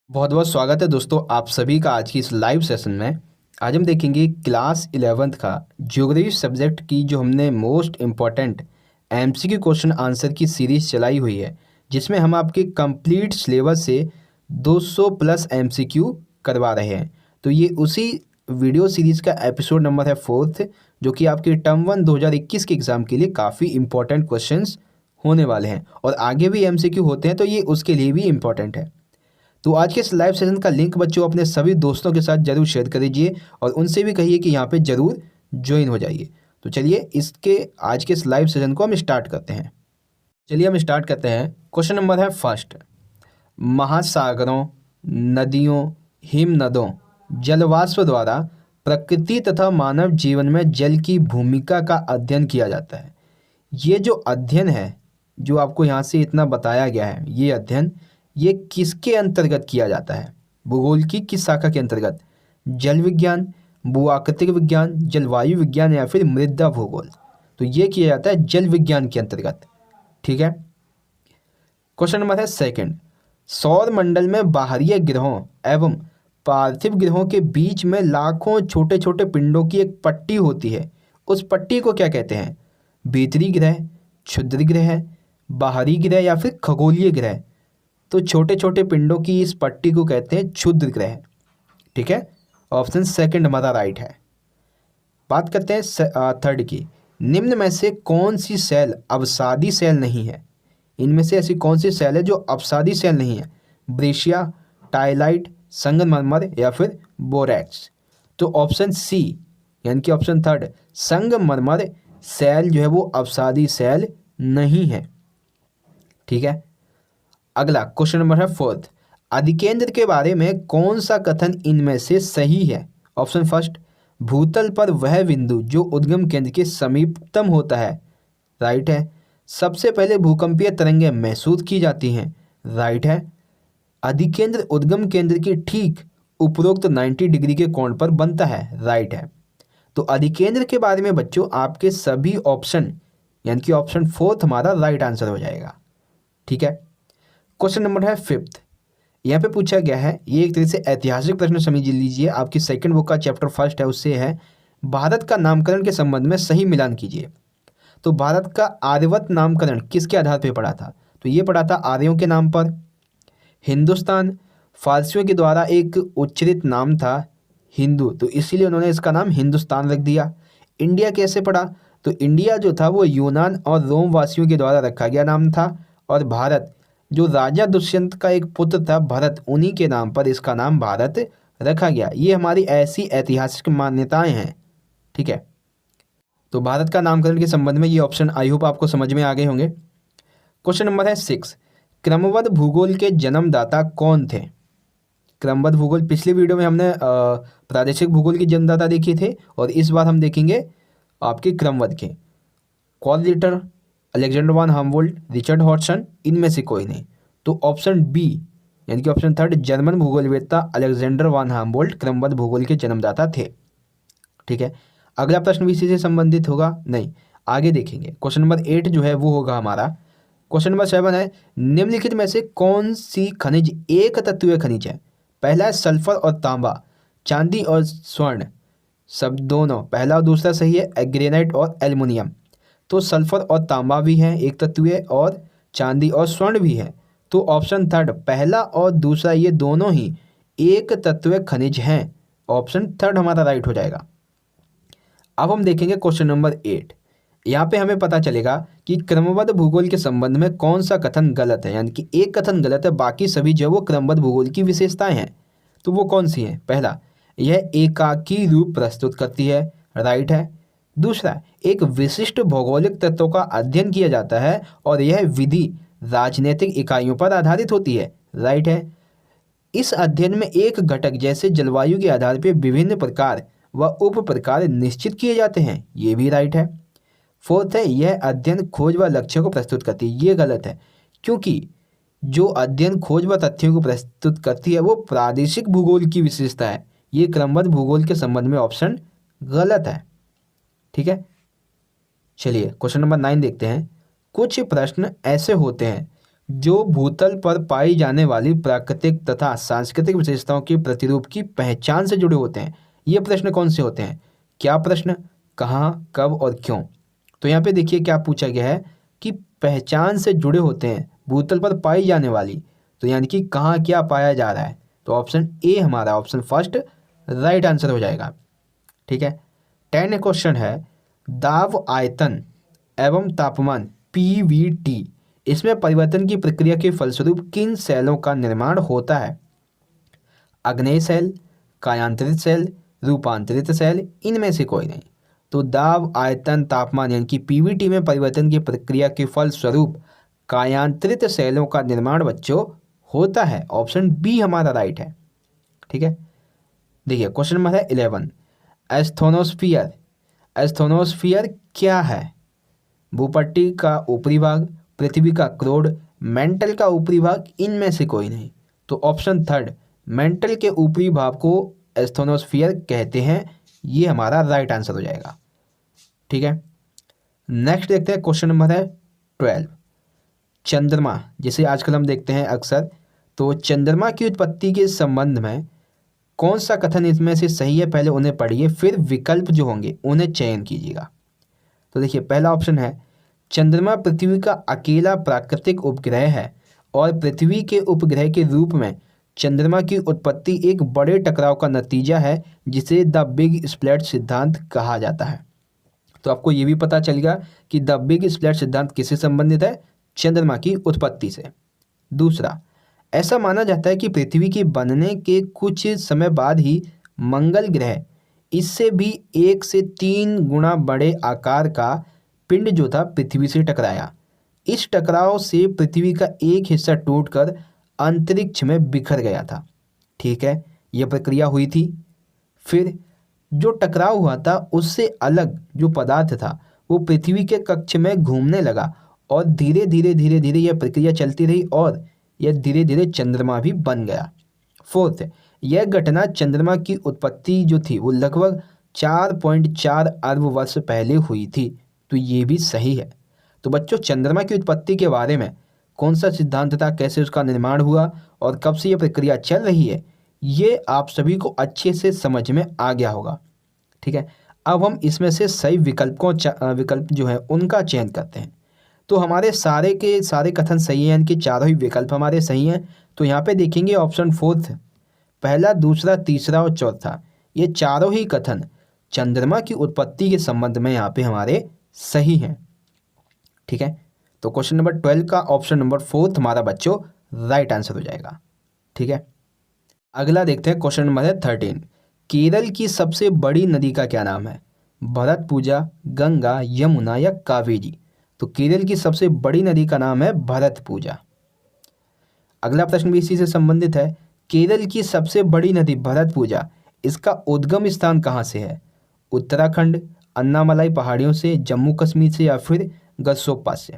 बहुत बहुत स्वागत है दोस्तों आप सभी का आज की इस लाइव सेशन में। आज हम देखेंगे क्लास 11th का ज्योग्राफी सब्जेक्ट की जो हमने most important MCQ question answer की सीरीज चलाई हुई है, जिसमें हम आपके कंप्लीट सिलेबस से 200 प्लस एमसीक्यू करवा रहे हैं। तो ये उसी वीडियो सीरीज का एपिसोड नंबर है 4th, जो कि आपके टर्म 1 2021 के एग्ज़ाम के लिए काफ़ी इंपॉर्टेंट क्वेश्चंस होने वाले हैं और आगे भी एमसीक्यू होते हैं, तो ये उसके लिए भी इम्पॉर्टेंट है। तो आज के इस लाइव सेशन का लिंक बच्चों अपने सभी दोस्तों के साथ जरूर शेयर कर दीजिए और उनसे भी कहिए कि यहाँ पे जरूर ज्वाइन हो जाइए। तो चलिए इसके आज के इस लाइव सेशन को हम स्टार्ट करते हैं। चलिए हम स्टार्ट करते हैं। क्वेश्चन नंबर है फर्स्ट, महासागरों, नदियों, हिमनदों, जलवाष्प द्वारा प्रकृति तथा मानव जीवन में जल की भूमिका का अध्ययन किया जाता है। ये जो अध्ययन है, जो आपको यहाँ से इतना बताया गया है, ये अध्ययन ये किसके अंतर्गत किया जाता है? भूगोल की किस शाखा के अंतर्गत? जल विज्ञान, भूआकृतिक विज्ञान, जलवायु विज्ञान या फिर मृदा भूगोल? तो ये किया जाता है जल विज्ञान के अंतर्गत। ठीक है। क्वेश्चन नंबर है सेकंड, सौर मंडल में बाहरी ग्रहों एवं पार्थिव ग्रहों के बीच में लाखों छोटे छोटे पिंडों की एक पट्टी होती है। उस पट्टी को क्या कहते हैं? भीतरी ग्रह, क्षुद्र ग्रह, बाहरी ग्रह या फिर खगोलीय ग्रह? तो छोटे छोटे पिंडों की इस पट्टी को कहते हैं क्षुद्र ग्रह। ठीक है, ऑप्शन सेकंड हमारा राइट है। बात करते हैं थर्ड की, निम्न में से कौन सी सेल अवसादी सेल नहीं है? इनमें से ऐसी कौन सी सेल है जो अवसादी सेल नहीं है? ब्रेशिया, टाइलाइट, संगमरमर या फिर बोरैक्स? तो ऑप्शन सी यानी कि ऑप्शन थर्ड, संगमरमर सेल जो है वो अवसादी सेल नहीं है। ठीक है। अगला क्वेश्चन नंबर है फोर्थ, अधिकेंद्र के बारे में कौन सा कथन इनमें से सही है? ऑप्शन फर्स्ट, भूतल पर वह बिंदु जो उद्गम केंद्र के समीपतम होता है, राइट है। सबसे पहले भूकंपीय तरंगें महसूस की जाती हैं, राइट है। अधिकेंद्र उद्गम केंद्र के ठीक उपरोक्त 90 डिग्री के कोण पर बनता है, राइट है। तो अधिकेंद्र के बारे में बच्चों आपके सभी ऑप्शन यानी कि ऑप्शन फोर्थ हमारा राइट आंसर हो जाएगा। ठीक है। क्वेश्चन नंबर है फिफ्थ, यहाँ पे पूछा गया है, ये एक तरह से ऐतिहासिक प्रश्न समझ लीजिए, आपकी सेकंड बुक का चैप्टर फर्स्ट है, उससे है, भारत का नामकरण के संबंध में सही मिलान कीजिए। तो भारत का आर्यवत नामकरण किसके आधार पर पड़ा था? तो ये पड़ा था आर्यों के नाम पर। हिंदुस्तान फारसियों के द्वारा एक उच्चरित नाम था हिंदू, तो इसीलिए उन्होंने इसका नाम हिंदुस्तान रख दिया। इंडिया कैसे पड़ा? तो इंडिया जो था वो यूनान और रोम वासियों के द्वारा रखा गया नाम था, और भारत जो राजा दुष्यंत का एक पुत्र था भरत, उन्हीं के नाम पर इसका नाम भारत रखा गया। ये हमारी ऐसी ऐतिहासिक मान्यताएं हैं। ठीक है। तो भारत का नामकरण के संबंध में ये ऑप्शन आई होप आपको समझ में आ गए होंगे। क्वेश्चन नंबर है 6, क्रमबद्ध भूगोल के जन्मदाता कौन थे? क्रमबद्ध भूगोल, पिछले वीडियो में हमने प्रादेशिक भूगोल के जन्मदाता देखे थे, और इस बार हम देखेंगे आपके क्रमबद्ध के। Carl Ritter, Alexander von Humboldt, Richard Hartshorne, इनमें से कोई नहीं। तो ऑप्शन बी यानी कि ऑप्शन थर्ड, जर्मन भूगोलवेत्ता अलेक्जेंडर वन हामवोल्ट क्रमबद्ध भूगोल के जन्मदाता थे। ठीक है। अगला प्रश्न भी इसी से संबंधित होगा, नहीं, आगे देखेंगे। क्वेश्चन नंबर 8 जो है वो होगा हमारा। क्वेश्चन नंबर 7 है, निम्नलिखित में से कौन सी खनिज एक तत्वीय खनिज है? पहला है सल्फर और तांबा, चांदी और स्वर्ण, सब दोनों, पहला और दूसरा सही है, ग्रेनाइट और एल्युमिनियम। तो सल्फर और तांबा भी हैं एक तत्वीय, और चांदी और स्वर्ण भी है। तो ऑप्शन थर्ड, पहला और दूसरा ये दोनों ही एक तत्वीय खनिज हैं। ऑप्शन थर्ड हमारा राइट हो जाएगा। अब हम देखेंगे क्वेश्चन नंबर 8। यहाँ पे हमें पता चलेगा कि क्रमबद्ध भूगोल के संबंध में कौन सा कथन गलत है, यानी कि एक कथन गलत है, बाकी सभी जो वो क्रमबद्ध भूगोल की विशेषताएं हैं। तो वो कौन सी हैं? पहला, यह एकाकी रूप प्रस्तुत करती है, राइट है। दूसरा, एक विशिष्ट भौगोलिक तत्वों का अध्ययन किया जाता है और यह विधि राजनीतिक इकाइयों पर आधारित होती है, राइट है। इस अध्ययन में एक घटक जैसे जलवायु के आधार पर विभिन्न प्रकार व उप प्रकार निश्चित किए जाते हैं, ये भी राइट है। फोर्थ है, यह अध्ययन खोज व लक्ष्यों को प्रस्तुत करती है, ये गलत है, क्योंकि जो अध्ययन खोज व तथ्यों को प्रस्तुत करती है वो प्रादेशिक भूगोल की विशेषता है। ये क्रमबद्ध भूगोल के संबंध में ऑप्शन गलत है। ठीक है। चलिए क्वेश्चन नंबर 9 देखते हैं। कुछ प्रश्न ऐसे होते हैं जो भूतल पर पाई जाने वाली प्राकृतिक तथा सांस्कृतिक विशेषताओं के प्रतिरूप की पहचान से जुड़े होते हैं। ये प्रश्न कौन से होते हैं? क्या प्रश्न? कहाँ, कब और क्यों? तो यहाँ पे देखिए क्या पूछा गया है कि पहचान से जुड़े होते हैं, भूतल पर पाई जाने वाली, तो यानी कि कहाँ क्या पाया जा रहा है। तो ऑप्शन ए हमारा, ऑप्शन फर्स्ट राइट आंसर हो जाएगा। ठीक है। 10 क्वेश्चन है, दाब आयतन एवं तापमान PVT, इसमें परिवर्तन की प्रक्रिया के फलस्वरूप किन सेलों का निर्माण होता है? अग्नेय सेल, कायांतरित सेल, रूपांतरित सेल, इनमें से कोई नहीं। तो दाब आयतन तापमान यानी कि PVT में परिवर्तन की प्रक्रिया के फलस्वरूप कायांतरित सेलों का निर्माण बच्चों होता है। ऑप्शन बी हमारा राइट है। ठीक है। देखिए क्वेश्चन नंबर है 11, एस्थोनोस्फियर। एस्थोनोस्फियर क्या है? भूपट्टी का ऊपरी भाग, पृथ्वी का क्रोड, मेंटल का ऊपरी भाग, इनमें से कोई नहीं। तो ऑप्शन थर्ड, मेंटल के ऊपरी भाग को एस्थोनोस्फियर कहते हैं, ये हमारा राइट आंसर हो जाएगा। ठीक है। नेक्स्ट देखते हैं क्वेश्चन नंबर है 12, चंद्रमा, जिसे आजकल हम देखते हैं अक्सर। तो चंद्रमा की उत्पत्ति के संबंध में कौन सा कथन इसमें से सही है, पहले उन्हें पढ़िए, फिर विकल्प जो होंगे उन्हें चयन कीजिएगा। तो देखिए पहला ऑप्शन है, चंद्रमा पृथ्वी का अकेला प्राकृतिक उपग्रह है और पृथ्वी के उपग्रह के रूप में चंद्रमा की उत्पत्ति एक बड़े टकराव का नतीजा है, जिसे द बिग स्प्लैट सिद्धांत कहा जाता है। तो आपको ये भी पता चलेगा कि द बिग स्प्लैट सिद्धांत किससे संबंधित है? चंद्रमा की उत्पत्ति से। दूसरा, ऐसा माना जाता है कि पृथ्वी के बनने के कुछ समय बाद ही मंगल ग्रह इससे भी 1 से 3 गुना बड़े आकार का पिंड जो था पृथ्वी से टकराया। इस टकराव से पृथ्वी का एक हिस्सा टूटकर अंतरिक्ष में बिखर गया था। ठीक है, यह प्रक्रिया हुई थी। फिर जो टकराव हुआ था उससे अलग जो पदार्थ था वो पृथ्वी के कक्ष में घूमने लगा और धीरे धीरे यह प्रक्रिया चलती रही और यह धीरे धीरे चंद्रमा भी बन गया। फोर्थ, यह घटना चंद्रमा की उत्पत्ति जो थी वो लगभग 4.4 अरब वर्ष पहले हुई थी। तो ये भी सही है। तो बच्चों, चंद्रमा की उत्पत्ति के बारे में कौन सा सिद्धांत था, कैसे उसका निर्माण हुआ और कब से यह प्रक्रिया चल रही है, ये आप सभी को अच्छे से समझ में आ गया होगा। ठीक है। अब हम इसमें से सही विकल्प जो है उनका चयन करते हैं। तो हमारे सारे के सारे कथन सही हैं, यानी कि चारों ही विकल्प हमारे सही हैं। तो यहाँ पे देखेंगे ऑप्शन फोर्थ, पहला, दूसरा, तीसरा और चौथा, ये चारों ही कथन चंद्रमा की उत्पत्ति के संबंध में यहाँ पे हमारे सही हैं। ठीक है। तो क्वेश्चन नंबर 12 का ऑप्शन नंबर फोर्थ हमारा बच्चों राइट आंसर हो जाएगा। ठीक है। अगला देखते हैं क्वेश्चन नंबर है 13, केरल की सबसे बड़ी नदी का क्या नाम है? भरतपुजा, गंगा, यमुना या कावेरी? तो केरल की सबसे बड़ी नदी का नाम है भरतपुजा। अगला प्रश्न भी इसी से संबंधित है, केरल की सबसे बड़ी नदी भरतपुजा, इसका उद्गम स्थान कहाँ से है? उत्तराखंड, अन्नामलाई पहाड़ियों से, जम्मू कश्मीर से या फिर गसोप्पा से?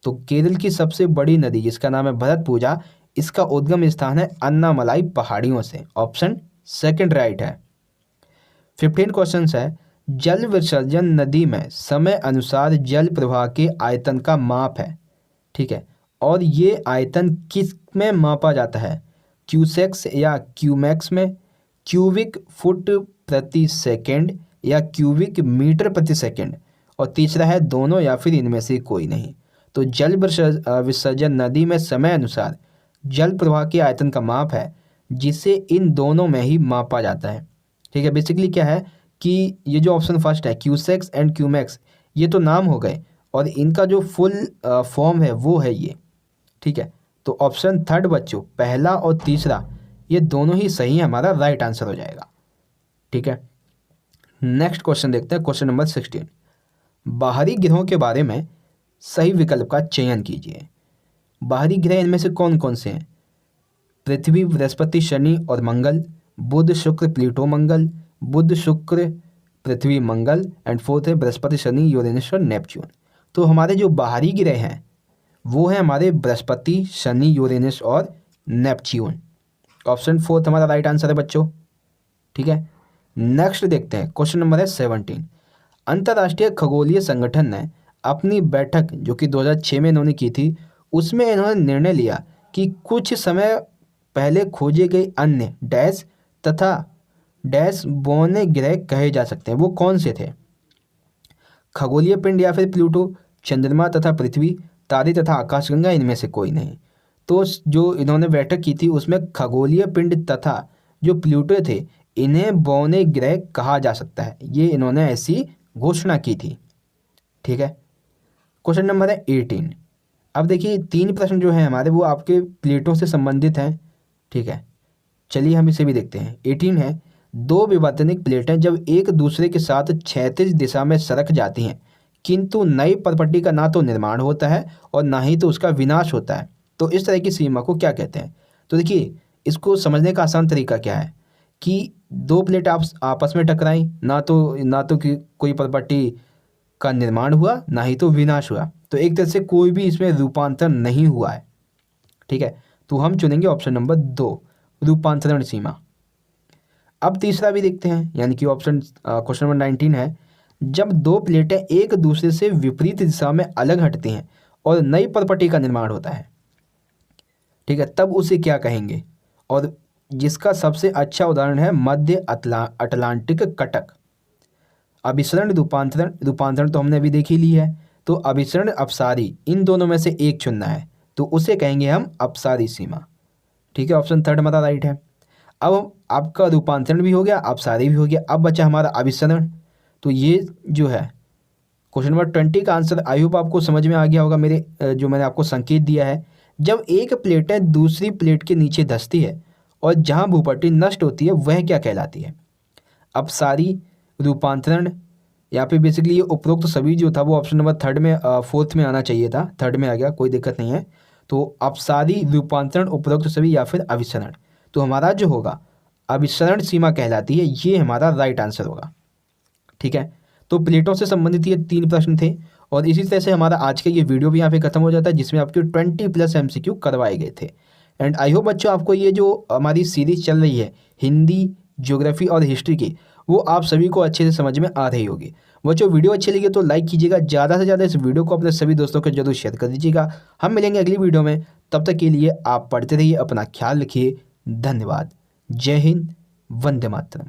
तो केरल की सबसे बड़ी नदी जिसका नाम है भरतपुजा, इसका उद्गम स्थान है अन्नामलाई पहाड़ियों से। ऑप्शन सेकंड राइट है। 15 क्वेश्चन है, जल विसर्जन नदी में समय अनुसार जल प्रवाह के आयतन का माप है। ठीक है। और ये आयतन किस में मापा जाता है? क्यूसेक्स या क्यूमैक्स में, क्यूबिक फुट प्रति सेकंड या क्यूबिक मीटर प्रति सेकंड? और तीसरा है दोनों या फिर इनमें से कोई नहीं। तो जल विसर्जन नदी में समय अनुसार जल प्रवाह के आयतन का माप है, जिसे इन दोनों में ही मापा जाता है। ठीक है। बेसिकली क्या है कि ये जो ऑप्शन फर्स्ट है क्यूसेक्स एंड क्यूमैक्स, ये तो नाम हो गए और इनका जो फुल फॉर्म है वो है ये। ठीक है। तो ऑप्शन थर्ड बच्चों, पहला और तीसरा, ये दोनों ही सही है, हमारा राइट आंसर हो जाएगा। ठीक है। नेक्स्ट क्वेश्चन देखते हैं, क्वेश्चन नंबर 16, बाहरी ग्रहों के बारे में सही विकल्प का चयन कीजिए। बाहरी ग्रह इनमें से कौन कौन से हैं? पृथ्वी, बृहस्पति, शनि और मंगल, बुध, शुक्र, प्लूटो, मंगल, बुध, शुक्र, पृथ्वी, मंगल एंड फोर्थ है बृहस्पति, शनि, यूरेनस और नेपच्यून। तो हमारे जो बाहरी ग्रह हैं वो है हमारे बृहस्पति, शनि, यूरेनस और नेपच्यून। ऑप्शन फोर्थ हमारा राइट आंसर है बच्चों। ठीक है। नेक्स्ट देखते हैं, क्वेश्चन नंबर है 17, अंतर्राष्ट्रीय खगोलीय संगठन ने अपनी बैठक जो कि 2006 में इन्होंने की थी उसमें इन्होंने निर्णय लिया कि कुछ समय पहले खोजे गए अन्य डैश तथा डैश बौने ग्रह कहे जा सकते हैं। वो कौन से थे? खगोलीय पिंड या फिर प्लूटो, चंद्रमा तथा पृथ्वी, तारे तथा आकाशगंगा, इनमें से कोई नहीं। तो जो इन्होंने बैठक की थी उसमें खगोलीय पिंड तथा जो प्लूटो थे इन्हें बौने ग्रह कहा जा सकता है, ये इन्होंने ऐसी घोषणा की थी। ठीक है, क्वेश्चन नंबर है 18। अब देखिए 3 प्रश्न जो हैं हमारे वो आपके प्लेटों से संबंधित हैं। ठीक है, चलिए हम इसे भी देखते हैं। 18 है, दो विवर्तनिक प्लेटें जब एक दूसरे के साथ क्षैतिज दिशा में सरक जाती हैं किंतु नई परपट्टी का ना तो निर्माण होता है और ना ही तो उसका विनाश होता है, तो इस तरह की सीमा को क्या कहते हैं? तो देखिए इसको समझने का आसान तरीका क्या है कि दो प्लेट आपस में टकराई, ना तो कि कोई परपट्टी का निर्माण हुआ ना ही तो विनाश हुआ, तो एक तरह से कोई भी इसमें रूपांतर नहीं हुआ है। ठीक है, तो हम चुनेंगे ऑप्शन नंबर 2, रूपांतरण सीमा। अब तीसरा भी देखते हैं, यानी कि क्वेश्चन नंबर 19 है, जब दो प्लेटें एक दूसरे से विपरीत दिशा में अलग हटती हैं और नई परपट्टी का निर्माण होता है, ठीक है, तब उसे क्या कहेंगे? और जिसका सबसे अच्छा उदाहरण है मध्य अटलांटिक कटक। अभिसरण रूपांतरण तो हमने अभी देख ही ली है, तो अभिसरण अपसारी इन दोनों में से एक चुनना है, तो उसे कहेंगे हम अपसारी सीमा। ठीक है, ऑप्शन 3 हमारा राइट है। अब आपका रूपांतरण भी हो गया, अपसारी भी हो गया, अब बचा हमारा अभिसरण। तो ये जो है क्वेश्चन नंबर 20 का आंसर आई होप आपको समझ में आ गया होगा। मेरे जो मैंने आपको संकेत दिया है, जब एक प्लेट दूसरी प्लेट के नीचे धंसती है और जहाँ भूपट्टी नष्ट होती है वह क्या कहलाती है? अपसारी, रूपांतरण, या फिर बेसिकली ये उपरोक्त सभी जो था वो ऑप्शन नंबर 3 में 4th में आना चाहिए था, 3rd में आ गया, कोई दिक्कत नहीं है। तो अपसारी, रूपांतरण, उपरोक्त सभी या फिर अभिसरण, तो हमारा जो होगा अभिसरण सीमा कहलाती है, ये हमारा राइट आंसर होगा। ठीक है, तो प्लेटों से संबंधित ये 3 प्रश्न थे और इसी तरह से हमारा आज का ये वीडियो भी यहाँ पे खत्म हो जाता है, जिसमें आपके 20+ MCQ करवाए गए थे। एंड आई होप बच्चों आपको ये जो हमारी सीरीज चल रही है हिंदी, ज्योग्राफी और हिस्ट्री की, वो आप सभी को अच्छे से समझ में आ रही होगी। बच्चों वीडियो अच्छी लगी तो लाइक कीजिएगा, ज़्यादा से ज़्यादा इस वीडियो को अपने सभी दोस्तों को जरूर शेयर कर दीजिएगा। हम मिलेंगे अगली वीडियो में, तब तक के लिए आप पढ़ते रहिए, अपना ख्याल रखिए, धन्यवाद, जय हिंद, वंदे मातरम।